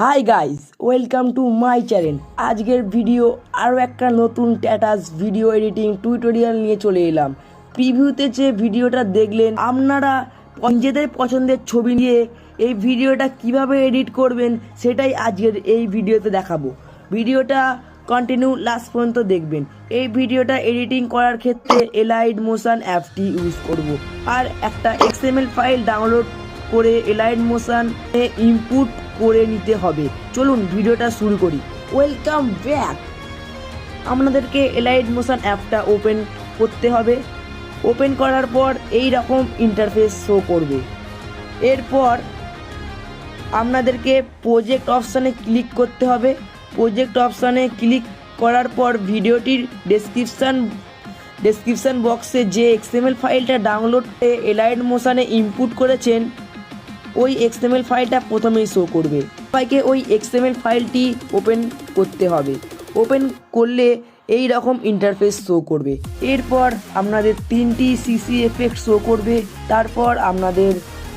Hi guys, welcome to my channel. আজকের video আরও একটা নতুন স্ট্যাটাস ভিডিও এডিটিং টিউটোরিয়াল নিয়ে চলে এলাম। প্রিভিউতে যে ভিডিওটা দেখলেন, আপনারা নিজেদের পছন্দের ছবি নিয়ে এই ভিডিওটা কিভাবে এডিট করবেন সেটাই আজকের এই ভিডিওতে দেখাবো। ভিডিওটা কন্টিনিউ লাস্ট পর্যন্ত দেখবেন। এই ভিডিওটা এডিটিং করার ক্ষেত্রে এলাইট মোশন অ্যাপটি ইউজ করব, আর একটা XML ফাইল ডাউনলোড করে এলাইট মোশনে ইনপুট করে নিতে হবে। চলুন ভিডিওটা শুরু করি। Welcome back. আপনাদেরকে এলাইট মোশন অ্যাপটা ওপেন করতে হবে। ওপেন করার পর এই রকম ইন্টারফেস শো করবে। এরপর আপনাদেরকে প্রজেক্ট অপশানে ক্লিক করতে হবে। প্রজেক্ট অপশানে ক্লিক করার পর ভিডিওটির ডেসক্রিপশন বক্সে যে XML ফাইলটা ডাউনলোড এলাইট মোশনে ইনপুট করেছেন ওই XML ফাইলটা প্রথমেই শো করবে। সবাইকে ওই XML ফাইলটি ওপেন করতে হবে। ওপেন করলে এই রকম ইন্টারফেস শো করবে। এরপর আপনাদের 3টি CC এফেক্ট শো করবে। তারপর আপনাদের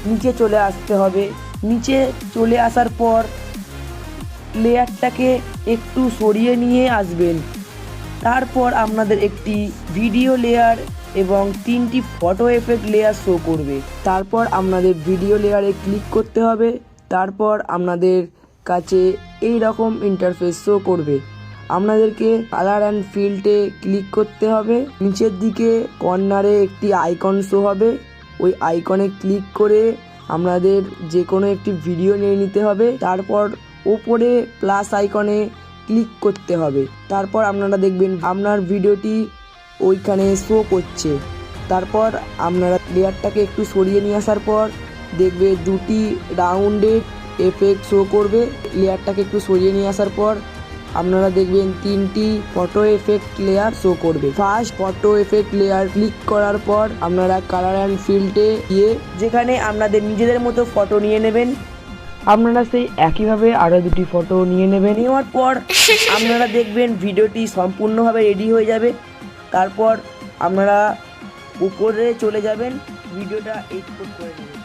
নিচে চলে আসতে হবে। নিচে চলে আসার পর লেয়ারটাকে একটু সরিয়ে নিয়ে আসবেন। তারপর আপনাদের একটি ভিডিও লেয়ার এবং 3টি ফটো এফেক্ট লেয়ার শো করবে। তারপর আপনাদের ভিডিও লেয়ারে ক্লিক করতে হবে। তারপর আপনাদের কাছে এই রকম ইন্টারফেস শো করবে। আপনাদেরকে কালার অ্যান্ড ফিল্ডে ক্লিক করতে হবে। নিচের দিকে কর্নারে একটি আইকন শো হবে। ওই আইকনে ক্লিক করে আপনাদের যে কোনো একটি ভিডিও নিয়ে নিতে হবে। তারপর ওপরে প্লাস আইকনে ক্লিক করতে হবে। তারপর আপনারা দেখবেন আপনার ভিডিওটি ওইখানে শো করছে। তারপর আপনারা লেয়ারটাকে একটু সরিয়ে নিয়ে আসার পর দেখবে 2টি রাউন্ডেড এফেক্ট শো করবে। লেয়ারটাকে একটু সরিয়ে নিয়ে আসার পর আপনারা দেখবেন 3টি ফটো এফেক্ট লেয়ার শো করবে। First photo effect layer click করার পর আপনারা কালার অ্যান্ড ফিল্ডে গিয়ে যেখানে আপনাদের নিজেদের মতো ফটো নিয়ে নেবেন। আপনারা সেই একইভাবে আরও 2টি ফটো নিয়ে নেবেন। নেওয়ার পর আপনারা দেখবেন ভিডিওটি সম্পূর্ণভাবে রেডি হয়ে যাবে। তারপর আপনারা উপরে চলে যাবেন, ভিডিওটা এক্সপোর্ট করে নেবেন।